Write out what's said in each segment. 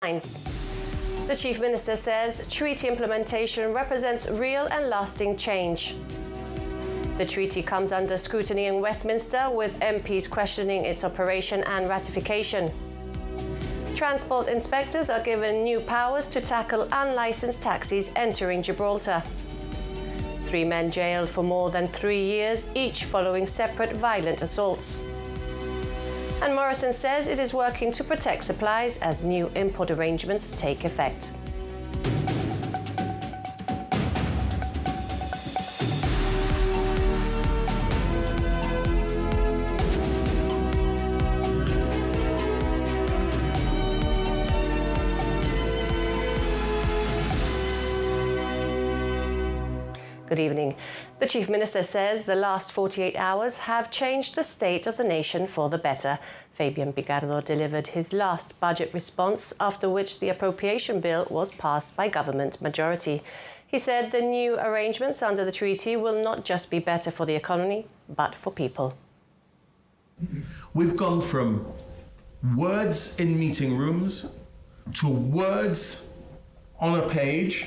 The Chief Minister says treaty implementation represents real and lasting change. The treaty comes under scrutiny in Westminster, with MPs questioning its operation and ratification. Transport inspectors are given new powers to tackle unlicensed taxis entering Gibraltar. 3 men jailed for more than 3 years, each following separate violent assaults. And Morrison says it is working to protect supplies as new import arrangements take effect. Good evening. The Chief Minister says the last 48 hours have changed the state of the nation for the better. Fabian Picardo delivered his last budget response, after which the appropriation bill was passed by government majority. He said the new arrangements under the treaty will not just be better for the economy, but for people. We've gone from words in meeting rooms to words on a page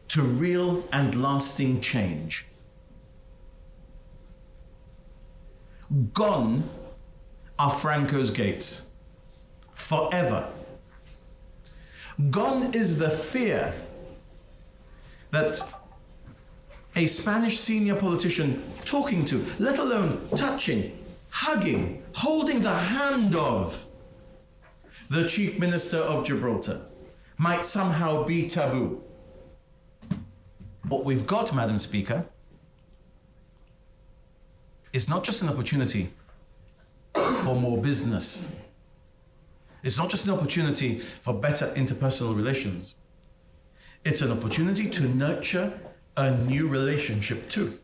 to real and lasting change. Gone are Franco's gates, forever. Gone is the fear that a Spanish senior politician talking to, let alone touching, hugging, holding the hand of the Chief Minister of Gibraltar might somehow be taboo. What we've got, Madam Speaker, is not just an opportunity for more business. It's not just an opportunity for better interpersonal relations. It's an opportunity to nurture a new relationship too.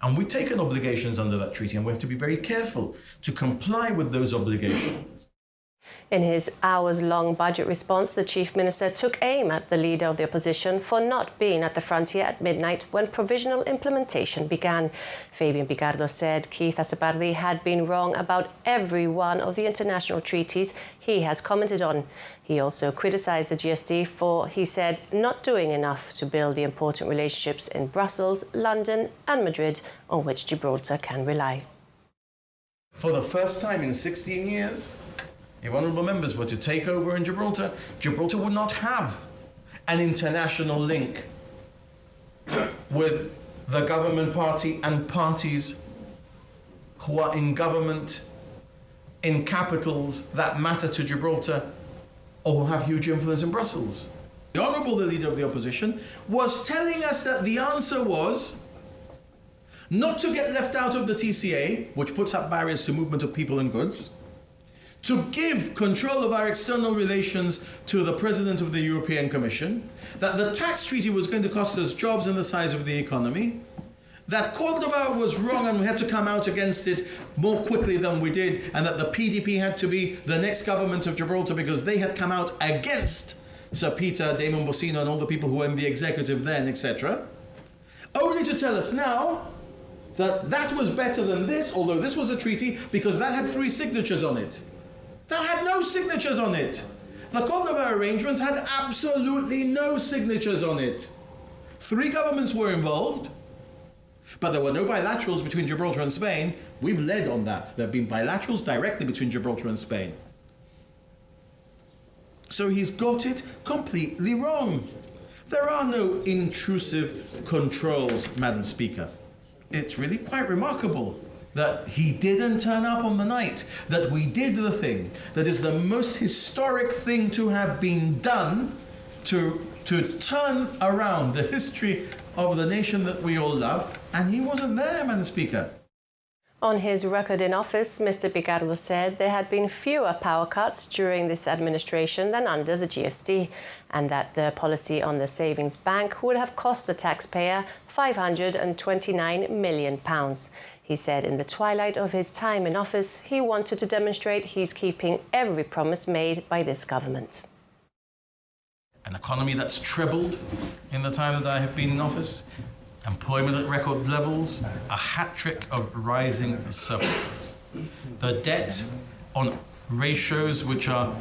And we've taken obligations under that treaty, and we have to be very careful to comply with those obligations. In his hours-long budget response, the Chief Minister took aim at the leader of the opposition for not being at the frontier at midnight when provisional implementation began. Fabian Picardo said Keith Asapardi had been wrong about every one of the international treaties he has commented on. He also criticised the GSD for, he said, not doing enough to build the important relationships in Brussels, London and Madrid on which Gibraltar can rely. For the first time in 16 years, if honourable members were to take over in Gibraltar, Gibraltar would not have an international link with the government party and parties who are in government in capitals that matter to Gibraltar or who have huge influence in Brussels. The Honourable Leader of the Opposition was telling us that the answer was not to get left out of the TCA, which puts up barriers to movement of people and goods, to give control of our external relations to the President of the European Commission, that the tax treaty was going to cost us jobs and the size of the economy, that Cordoba was wrong and we had to come out against it more quickly than we did, and that the PDP had to be the next government of Gibraltar because they had come out against Sir Peter, Damon Bocino and all the people who were in the executive then, etc. Only to tell us now that that was better than this, although this was a treaty, because that had 3 signatures on it. That had no signatures on it. The Cordoba arrangements had absolutely no signatures on it. 3 governments were involved, but there were no bilaterals between Gibraltar and Spain. We've led on that. There have been bilaterals directly between Gibraltar and Spain. So he's got it completely wrong. There are no intrusive controls, Madam Speaker. It's really quite remarkable that he didn't turn up on the night, that we did the thing that is the most historic thing to have been done to turn around the history of the nation that we all love, and he wasn't there, Madam Speaker. On his record in office, Mr. Picardo said there had been fewer power cuts during this administration than under the GSD, and that the policy on the savings bank would have cost the taxpayer £529 million. He said in the twilight of his time in office, he wanted to demonstrate he's keeping every promise made by this government. An economy that's trebled in the time that I have been in office, employment at record levels, a hat trick of rising surpluses. The debt on ratios which are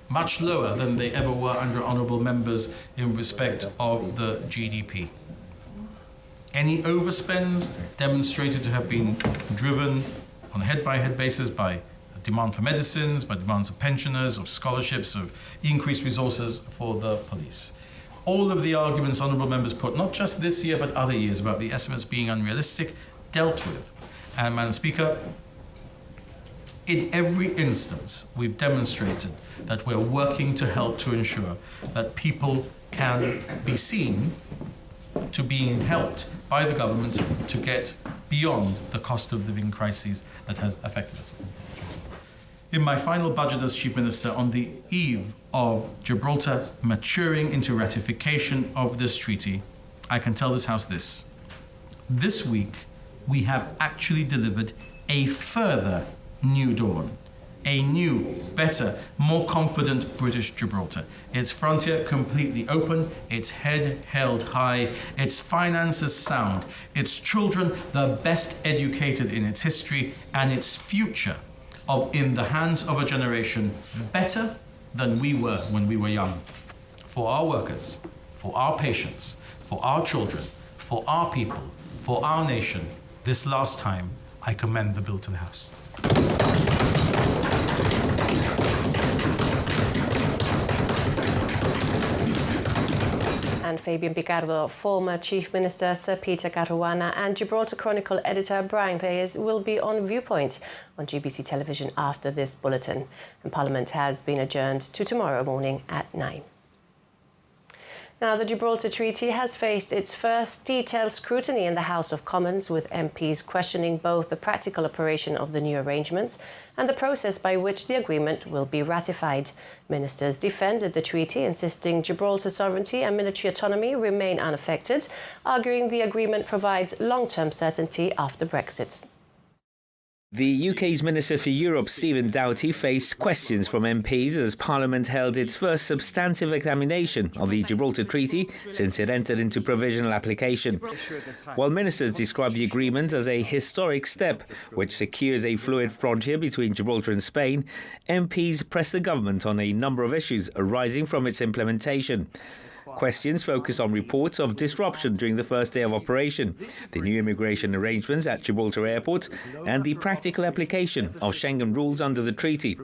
much lower than they ever were under honourable members in respect of the GDP. Any overspends demonstrated to have been driven on a head-by-head basis by demand for medicines, by demands of pensioners, of scholarships, of increased resources for the police. All of the arguments honourable members put, not just this year but other years, about the estimates being unrealistic, dealt with. And Madam Speaker, in every instance, we've demonstrated that we're working to help to ensure that people can be seen to being helped by the government to get beyond the cost of living crisis that has affected us. In my final budget as Chief Minister, on the eve of Gibraltar maturing into ratification of this treaty, I can tell this House this. This week, we have actually delivered a further new dawn, a new, better, more confident British Gibraltar. Its frontier completely open, its head held high, its finances sound, its children the best educated in its history, and its future in the hands of a generation better than we were when we were young. For our workers, for our patients, for our children, for our people, for our nation, this last time, I commend the bill to the House. And Fabian Picardo, former Chief Minister Sir Peter Caruana and Gibraltar Chronicle editor Brian Reyes will be on Viewpoint on GBC television after this bulletin. And Parliament has been adjourned to tomorrow morning at 9. Now, the Gibraltar Treaty has faced its first detailed scrutiny in the House of Commons, with MPs questioning both the practical operation of the new arrangements and the process by which the agreement will be ratified. Ministers defended the treaty, insisting Gibraltar's sovereignty and military autonomy remain unaffected, arguing the agreement provides long-term certainty after Brexit. The UK's Minister for Europe, Stephen Doughty, faced questions from MPs as Parliament held its first substantive examination of the Gibraltar Treaty since it entered into provisional application. While ministers described the agreement as a historic step which secures a fluid frontier between Gibraltar and Spain, MPs pressed the government on a number of issues arising from its implementation. Questions focus on reports of disruption during the first day of operation, the new immigration arrangements at Gibraltar Airport, and the practical application of Schengen rules under the treaty.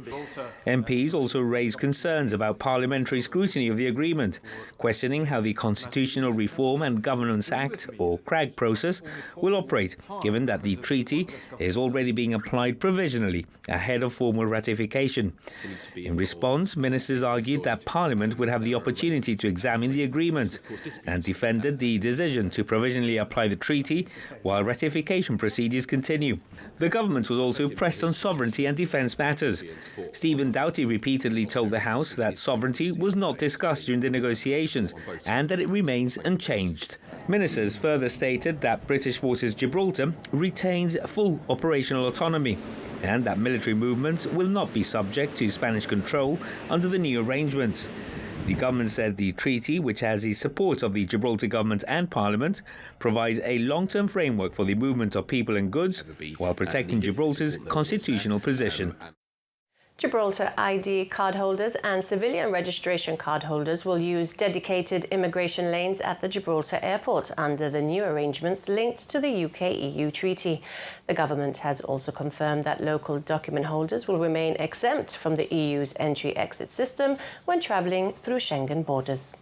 MPs also raised concerns about parliamentary scrutiny of the agreement, questioning how the Constitutional Reform and Governance Act, or CRAG process, will operate, given that the treaty is already being applied provisionally ahead of formal ratification. In response, ministers argued that Parliament would have the opportunity to examine the agreement and defended the decision to provisionally apply the treaty while ratification procedures continue. The government was also pressed on sovereignty and defence matters. Stephen Doughty repeatedly told the House that sovereignty was not discussed during the negotiations and that it remains unchanged. Ministers further stated that British Forces Gibraltar retains full operational autonomy and that military movements will not be subject to Spanish control under the new arrangements. The government said the treaty, which has the support of the Gibraltar government and Parliament, provides a long-term framework for the movement of people and goods while protecting Gibraltar's constitutional position. Gibraltar ID card holders and civilian registration card holders will use dedicated immigration lanes at the Gibraltar airport under the new arrangements linked to the UK-EU treaty. The government has also confirmed that local document holders will remain exempt from the EU's entry-exit system when travelling through Schengen borders.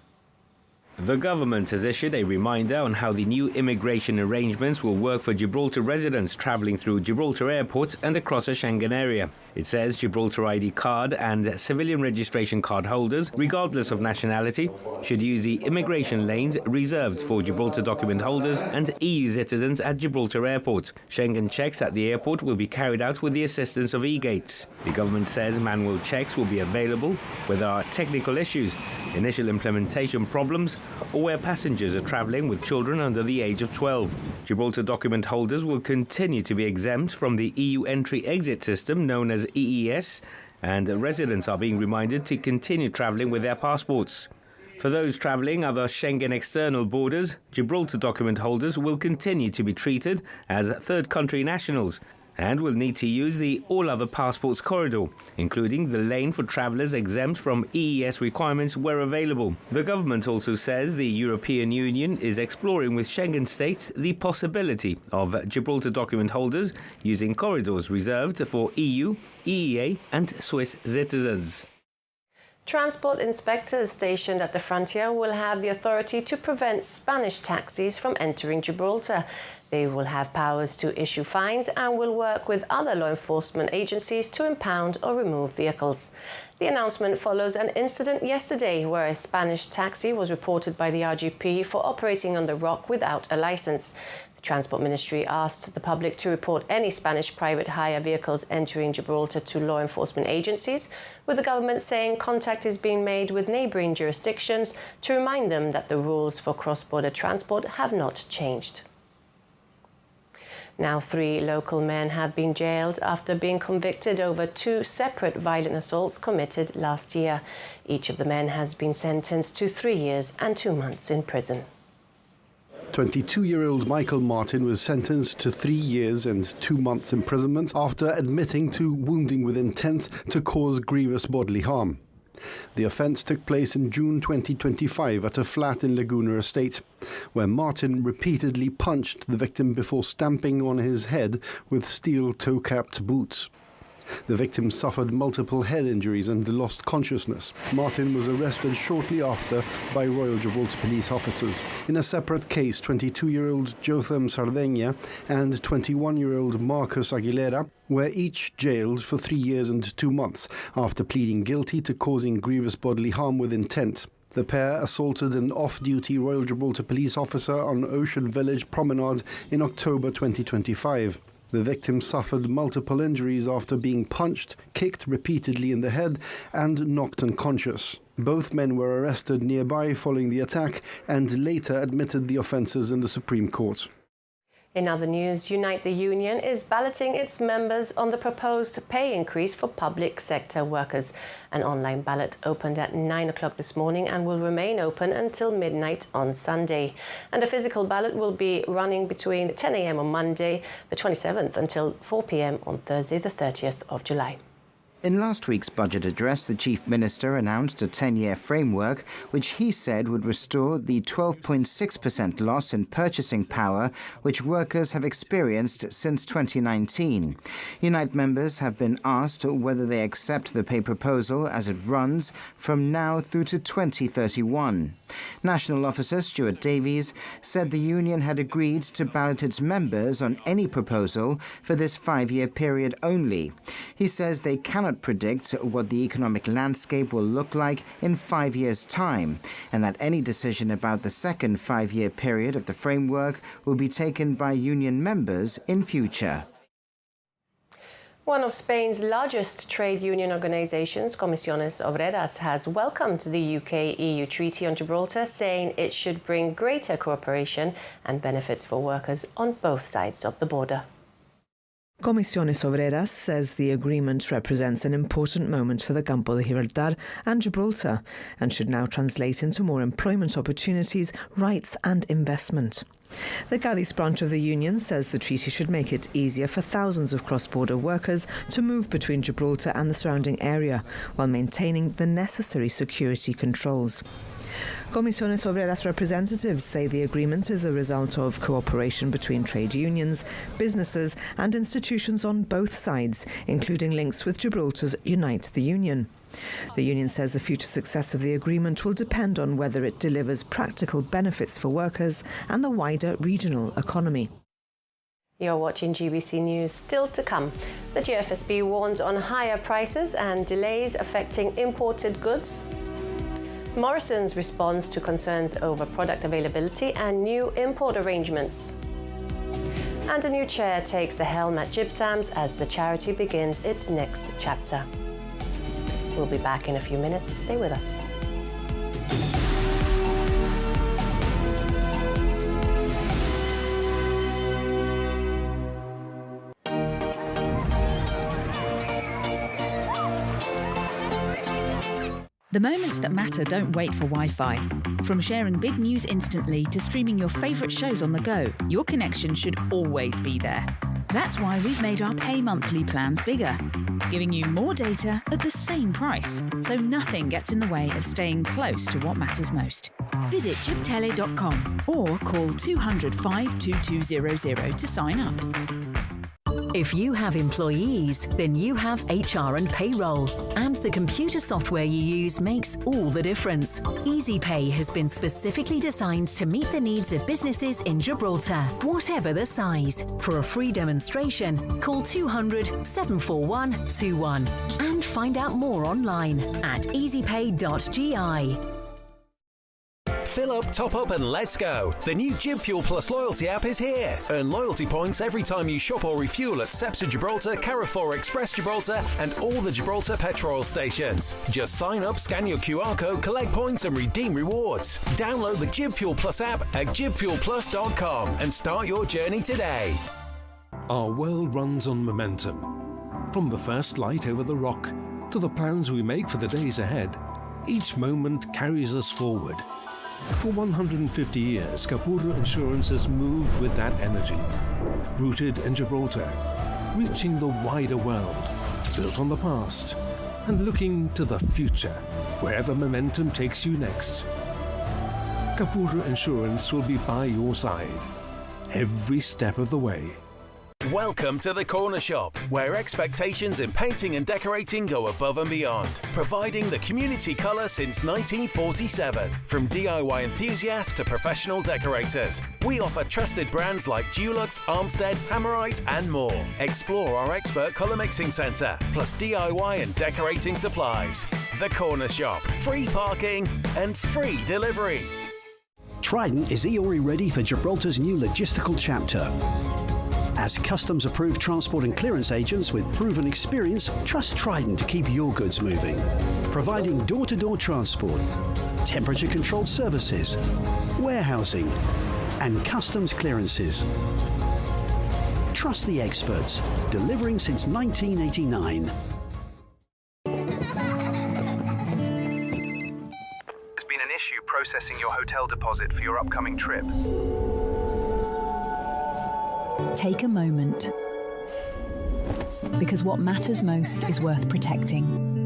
The government has issued a reminder on how the new immigration arrangements will work for Gibraltar residents travelling through Gibraltar Airport and across a Schengen area. It says Gibraltar ID card and civilian registration card holders, regardless of nationality, should use the immigration lanes reserved for Gibraltar document holders and EU citizens at Gibraltar Airport. Schengen checks at the airport will be carried out with the assistance of e-gates. The government says manual checks will be available where there are technical issues, initial implementation problems, or where passengers are travelling with children under the age of 12. Gibraltar document holders will continue to be exempt from the EU entry-exit system known as EES, and residents are being reminded to continue travelling with their passports. For those travelling other Schengen external borders, Gibraltar document holders will continue to be treated as third country nationals and will need to use the all other passports corridor, including the lane for travellers exempt from EES requirements where available. The government also says the European Union is exploring with Schengen states the possibility of Gibraltar document holders using corridors reserved for EU, EEA and Swiss citizens. Transport inspectors stationed at the frontier will have the authority to prevent Spanish taxis from entering Gibraltar. They will have powers to issue fines and will work with other law enforcement agencies to impound or remove vehicles. The announcement follows an incident yesterday where a Spanish taxi was reported by the RGP for operating on the Rock without a licence. The Transport Ministry asked the public to report any Spanish private hire vehicles entering Gibraltar to law enforcement agencies, with the government saying contact is being made with neighbouring jurisdictions to remind them that the rules for cross-border transport have not changed. Now 3 local men have been jailed after being convicted over 2 separate violent assaults committed last year. Each of the men has been sentenced to 3 years and 2 months in prison. 22-year-old Michael Martin was sentenced to 3 years and 2 months imprisonment after admitting to wounding with intent to cause grievous bodily harm. The offence took place in June 2025 at a flat in Laguna Estate, where Martin repeatedly punched the victim before stamping on his head with steel toe-capped boots. The victim suffered multiple head injuries and lost consciousness. Martin was arrested shortly after by Royal Gibraltar police officers. In a separate case, 22-year-old Jotham Sardegna and 21-year-old Marcus Aguilera were each jailed for 3 years and 2 months after pleading guilty to causing grievous bodily harm with intent. The pair assaulted an off-duty Royal Gibraltar police officer on Ocean Village Promenade in October 2025. The victim suffered multiple injuries after being punched, kicked repeatedly in the head and knocked unconscious. Both men were arrested nearby following the attack and later admitted the offences in the Supreme Court. In other news, Unite the Union is balloting its members on the proposed pay increase for public sector workers. An online ballot opened at 9 o'clock this morning and will remain open until midnight on Sunday. And a physical ballot will be running between 10 a.m. on Monday, the 27th, until 4 p.m. on Thursday, the 30th of July. In last week's budget address, the Chief Minister announced a 10-year framework which he said would restore the 12.6% loss in purchasing power which workers have experienced since 2019. Unite members have been asked whether they accept the pay proposal as it runs from now through to 2031. National Officer Stuart Davies said the union had agreed to ballot its members on any proposal for this 5-year period only. He says they cannot predict what the economic landscape will look like in 5 years' time, and that any decision about the second 5-year period of the framework will be taken by union members in future. One of Spain's largest trade union organisations, Comisiones Obreras, has welcomed the UK-EU Treaty on Gibraltar, saying it should bring greater cooperation and benefits for workers on both sides of the border. Comisiones Obreras says the agreement represents an important moment for the Campo de Gibraltar and Gibraltar and should now translate into more employment opportunities, rights and investment. The Cádiz branch of the union says the treaty should make it easier for thousands of cross-border workers to move between Gibraltar and the surrounding area while maintaining the necessary security controls. Comisiones Obreras representatives say the agreement is a result of cooperation between trade unions, businesses and institutions on both sides, including links with Gibraltar's Unite the Union. The union says the future success of the agreement will depend on whether it delivers practical benefits for workers and the wider regional economy. You're watching GBC News. Still to come, the GFSB warns on higher prices and delays affecting imported goods. Morrison's responds to concerns over product availability and new import arrangements. And a new chair takes the helm at Gypsams as the charity begins its next chapter. We'll be back in a few minutes. Stay with us. The moments that matter don't wait for Wi-Fi. From sharing big news instantly to streaming your favourite shows on the go, your connection should always be there. That's why we've made our pay monthly plans bigger, giving you more data at the same price, so nothing gets in the way of staying close to what matters most. Visit gibtele.com or call 200 52200 to sign up. If you have employees, then you have HR and payroll. And the computer software you use makes all the difference. EasyPay has been specifically designed to meet the needs of businesses in Gibraltar, whatever the size. For a free demonstration, call 200 741 21 and find out more online at easypay.gi. Fill up, top up and let's go. The new GibFuel Plus loyalty app is here. Earn loyalty points every time you shop or refuel at Cepsa Gibraltar, Carrefour Express Gibraltar and all the Gibraltar petrol stations. Just sign up, scan your QR code, collect points and redeem rewards. Download the GibFuel Plus app at gibfuelplus.com and start your journey today. Our world runs on momentum. From the first light over the rock to the plans we make for the days ahead, each moment carries us forward. For 150 years, Capura Insurance has moved with that energy. Rooted in Gibraltar, reaching the wider world, built on the past, and looking to the future, wherever momentum takes you next. Capura Insurance will be by your side, every step of the way. Welcome to the Corner Shop, where expectations in painting and decorating go above and beyond, providing the community colour since 1947. From DIY enthusiasts to professional decorators, we offer trusted brands like Dulux, Armstead, Hammerite and more. Explore our expert colour mixing centre, plus DIY and decorating supplies. The Corner Shop, free parking and free delivery. Trident is EORI ready for Gibraltar's new logistical chapter. As customs approved transport and clearance agents with proven experience, trust Trident to keep your goods moving. Providing door-to-door transport, temperature controlled services, warehousing, and customs clearances. Trust the experts, delivering since 1989. There's been an issue processing your hotel deposit for your upcoming trip. Take a moment, because what matters most is worth protecting.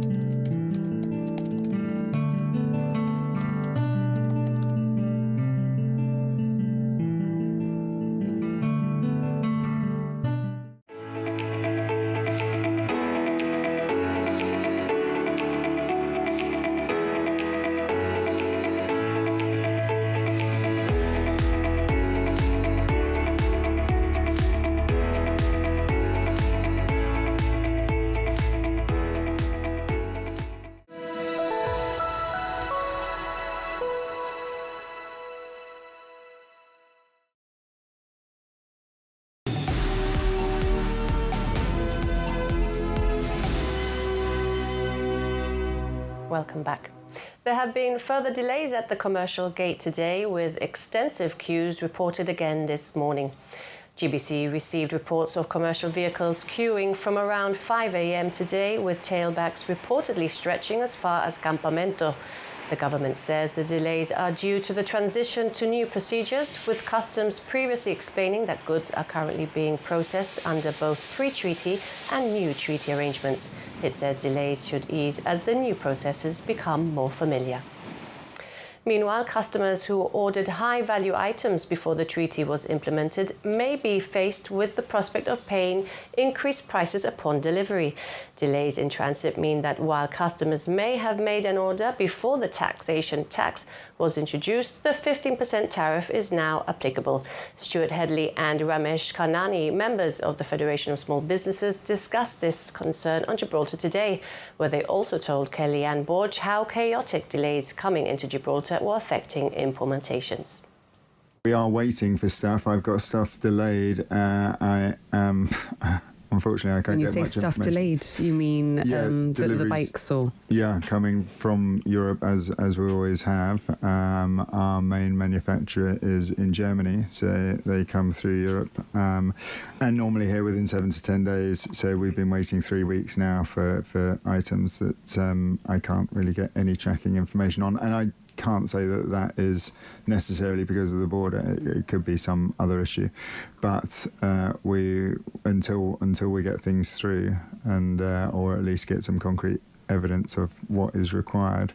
Welcome back. There have been further delays at the commercial gate today, with extensive queues reported again this morning. GBC received reports of commercial vehicles queuing from around 5 a.m. today, with tailbacks reportedly stretching as far as Campamento. The government says the delays are due to the transition to new procedures, with customs previously explaining that goods are currently being processed under both pre-treaty and new treaty arrangements. It says delays should ease as the new processes become more familiar. Meanwhile, customers who ordered high-value items before the treaty was implemented may be faced with the prospect of paying increased prices upon delivery. Delays in transit mean that while customers may have made an order before the taxation tax was introduced, the 15% tariff is now applicable. Stuart Headley and Ramesh Karnani, members of the Federation of Small Businesses, discussed this concern on Gibraltar Today, where they also told Kellyanne Borge how chaotic delays coming into Gibraltar were affecting implementations. We are waiting for stuff. I've got stuff delayed. Unfortunately, I can't get much information. When you say stuff delayed, you mean the bikes or? Yeah, coming from Europe as we always have. Our main manufacturer is in Germany, so they come through Europe and normally here within 7 to 10 days. So we've been waiting 3 weeks now for items that I can't really get any tracking information on. And I can't say that that is necessarily because of the border. It could be some other issue, but until we get things through and or at least get some concrete evidence of what is required,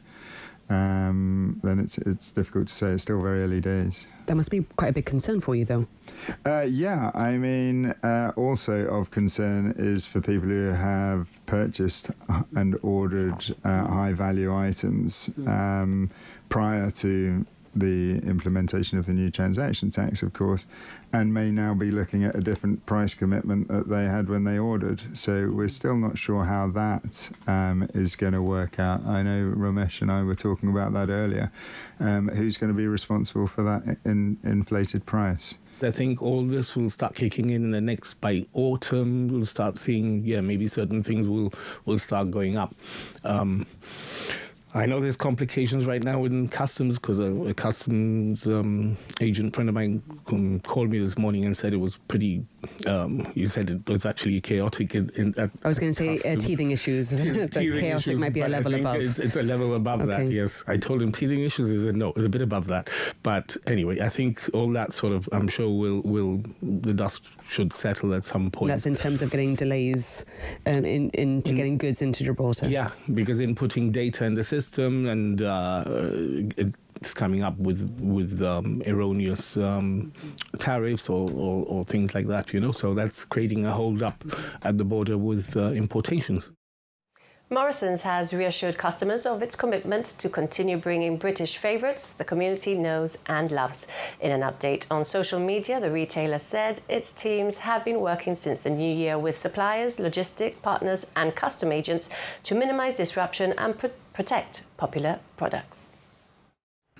then it's difficult to say. It's still very early days. That must be quite a big concern for you, though. Yeah, I mean, also of concern is for people who have purchased and ordered high-value items prior to the implementation of the new transaction tax, of course, and may now be looking at a different price commitment that they had when they ordered. So we're still not sure how that is going to work out. I know Ramesh and I were talking about that earlier. Who's going to be responsible for that inflated price? I think all this will start kicking in the next, by autumn, we'll start seeing, maybe certain things will start going up. I know there's complications right now in customs because a customs agent friend of mine called me this morning and said it was pretty, you said it was actually chaotic. I was going to say teething issues. Chaotic issues, might be a level above. It's a level above that, yes. I told him teething issues is a bit above that. But anyway, I think all that sort of, I'm sure the dust should settle at some point. That's in terms of getting delays into getting goods into Gibraltar. Yeah, because inputting data in the system and it's coming up with erroneous tariffs or things like that, so that's creating a hold up at the border with importations. Morrisons has reassured customers of its commitment to continue bringing British favourites the community knows and loves. In an update on social media, the retailer said its teams have been working since the new year with suppliers, logistic partners and custom agents to minimise disruption and protect popular products.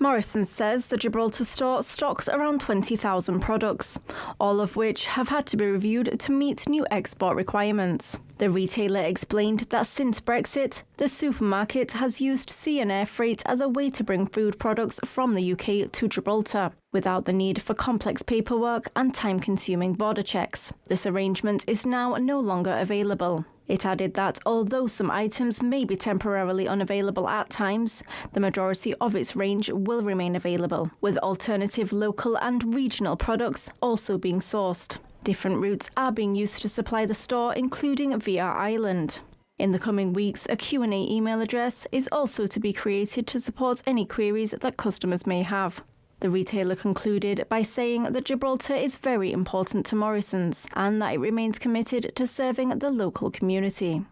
Morrisons says the Gibraltar store stocks around 20,000 products, all of which have had to be reviewed to meet new export requirements. The retailer explained that since Brexit, the supermarket has used sea and air freight as a way to bring food products from the UK to Gibraltar, without the need for complex paperwork and time-consuming border checks. This arrangement is now no longer available. It added that although some items may be temporarily unavailable at times, the majority of its range will remain available, with alternative local and regional products also being sourced. Different routes are being used to supply the store, including via Ireland. In the coming weeks, a Q&A email address is also to be created to support any queries that customers may have. The retailer concluded by saying that Gibraltar is very important to Morrisons and that it remains committed to serving the local community.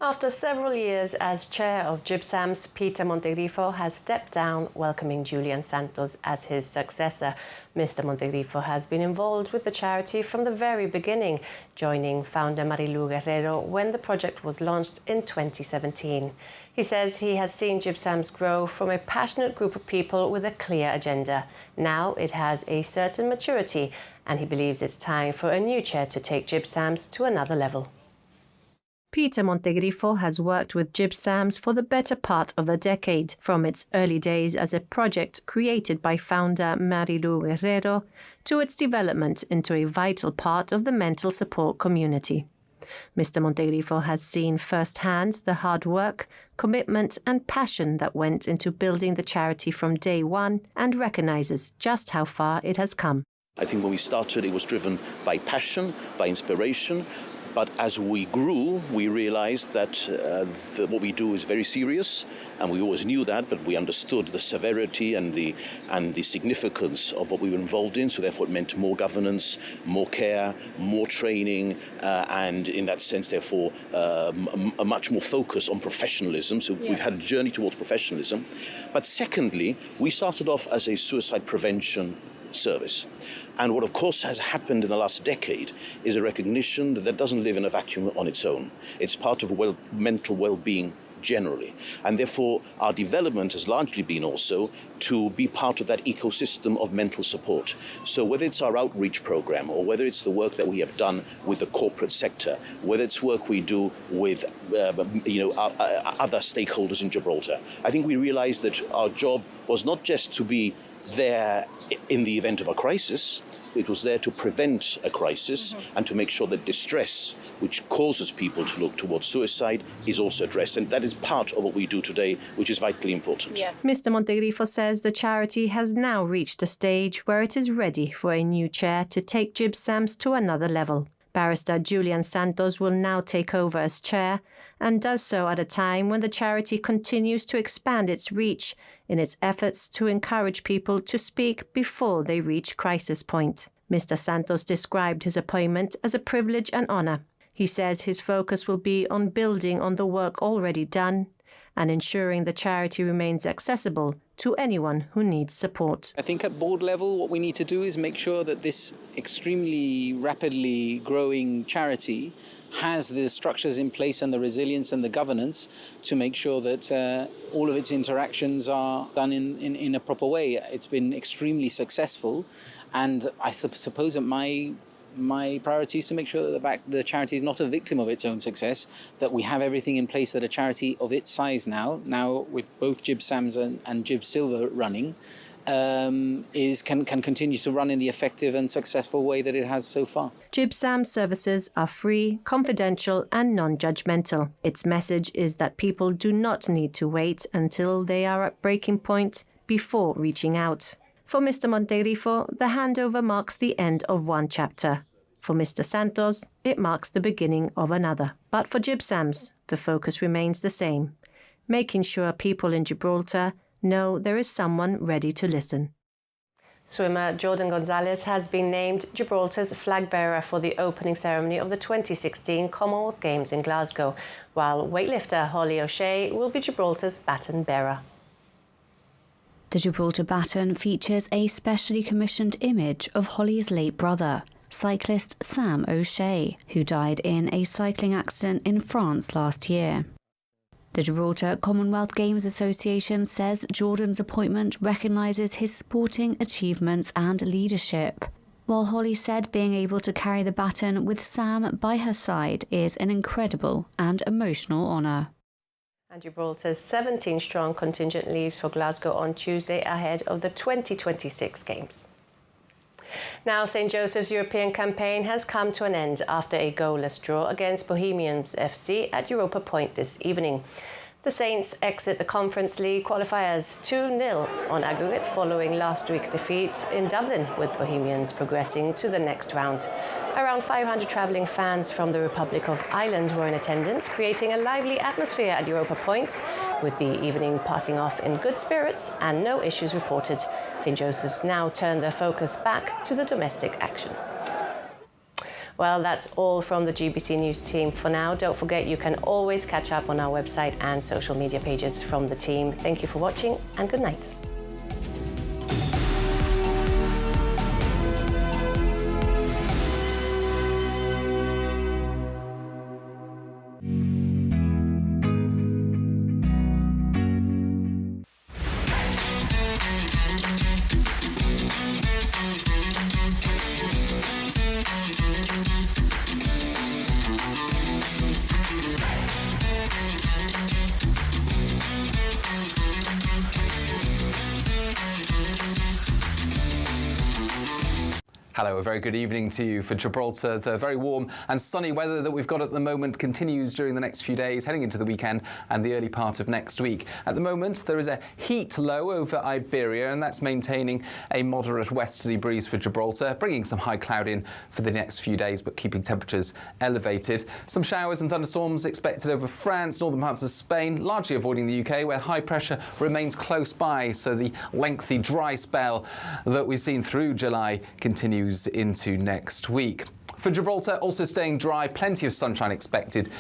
After several years as chair of GBC, Peter Montegrifo has stepped down, welcoming Julian Santos as his successor. Mr. Montegrifo has been involved with the charity from the very beginning, joining founder Marilu Guerrero when the project was launched in 2017. He says he has seen GBC grow from a passionate group of people with a clear agenda. Now it has a certain maturity, and he believes it's time for a new chair to take GBC to another level. Peter Montegrifo has worked with GBC for the better part of a decade, from its early days as a project created by founder Marilu Guerrero to its development into a vital part of the mental support community. Mr. Montegrifo has seen firsthand the hard work, commitment and passion that went into building the charity from day one and recognises just how far it has come. I think when we started, it was driven by passion, by inspiration. But as we grew, we realized that what we do is very serious, and we always knew that, but we understood the severity and the significance of what we were involved in. So therefore it meant more governance, more care, more training, and in that sense, therefore, a much more focus on professionalism. So we've had a journey towards professionalism. But secondly, we started off as a suicide prevention service. And what, of course, has happened in the last decade is a recognition that doesn't live in a vacuum on its own. It's part of mental well-being generally. And therefore, our development has largely been also to be part of that ecosystem of mental support. So whether it's our outreach program or whether it's the work that we have done with the corporate sector, whether it's work we do with other stakeholders in Gibraltar, I think we realized that our job was not just to be there in the event of a crisis. It was there to prevent a crisis and to make sure that distress, which causes people to look towards suicide, is also addressed. And that is part of what we do today, which is vitally important. Yes. Mr. Montegrifo says the charity has now reached a stage where it is ready for a new chair to take GBSAMS to another level. Barrister Julian Santos will now take over as chair and does so at a time when the charity continues to expand its reach in its efforts to encourage people to speak before they reach crisis point. Mr. Santos described his appointment as a privilege and honour. He says his focus will be on building on the work already done and ensuring the charity remains accessible to anyone who needs support. I think at board level, what we need to do is make sure that this extremely rapidly growing charity has the structures in place and the resilience and the governance to make sure that all of its interactions are done in a proper way. It's been extremely successful, and I suppose that my priority is to make sure that the charity is not a victim of its own success, that we have everything in place that a charity of its size now with both GBSAMS and GBS Silver running, can continue to run in the effective and successful way that it has so far. GBSAMS services are free, confidential and non-judgmental. Its message is that people do not need to wait until they are at breaking point before reaching out. For Mr. Montegrifo, the handover marks the end of one chapter. For Mr. Santos, it marks the beginning of another. But for GBSAMS, the focus remains the same, making sure people in Gibraltar know there is someone ready to listen. Swimmer Jordan Gonzalez has been named Gibraltar's flag bearer for the opening ceremony of the 2016 Commonwealth Games in Glasgow, while weightlifter Holly O'Shea will be Gibraltar's baton bearer. The Gibraltar baton features a specially commissioned image of Holly's late brother, cyclist Sam O'Shea, who died in a cycling accident in France last year. The Gibraltar Commonwealth Games Association says Jordan's appointment recognises his sporting achievements and leadership, while Holly said being able to carry the baton with Sam by her side is an incredible and emotional honour. And Gibraltar's 17-strong contingent leaves for Glasgow on Tuesday ahead of the 2026 Games. Now, St Joseph's European campaign has come to an end after a goalless draw against Bohemians FC at Europa Point this evening. The Saints exit the Conference League qualifiers 2-0 on aggregate following last week's defeat in Dublin, with Bohemians progressing to the next round. Around 500 travelling fans from the Republic of Ireland were in attendance, creating a lively atmosphere at Europa Point, with the evening passing off in good spirits and no issues reported. St Joseph's now turn their focus back to the domestic action. Well, that's all from the GBC News team for now. Don't forget, you can always catch up on our website and social media pages from the team. Thank you for watching and good night. Hello, a very good evening to you. For Gibraltar, the very warm and sunny weather that we've got at the moment continues during the next few days, heading into the weekend and the early part of next week. At the moment, there is a heat low over Iberia, and that's maintaining a moderate westerly breeze for Gibraltar, bringing some high cloud in for the next few days, but keeping temperatures elevated. Some showers and thunderstorms expected over France, northern parts of Spain, largely avoiding the UK, where high pressure remains close by, so the lengthy dry spell that we've seen through July continues into next week. For Gibraltar, also staying dry, plenty of sunshine expected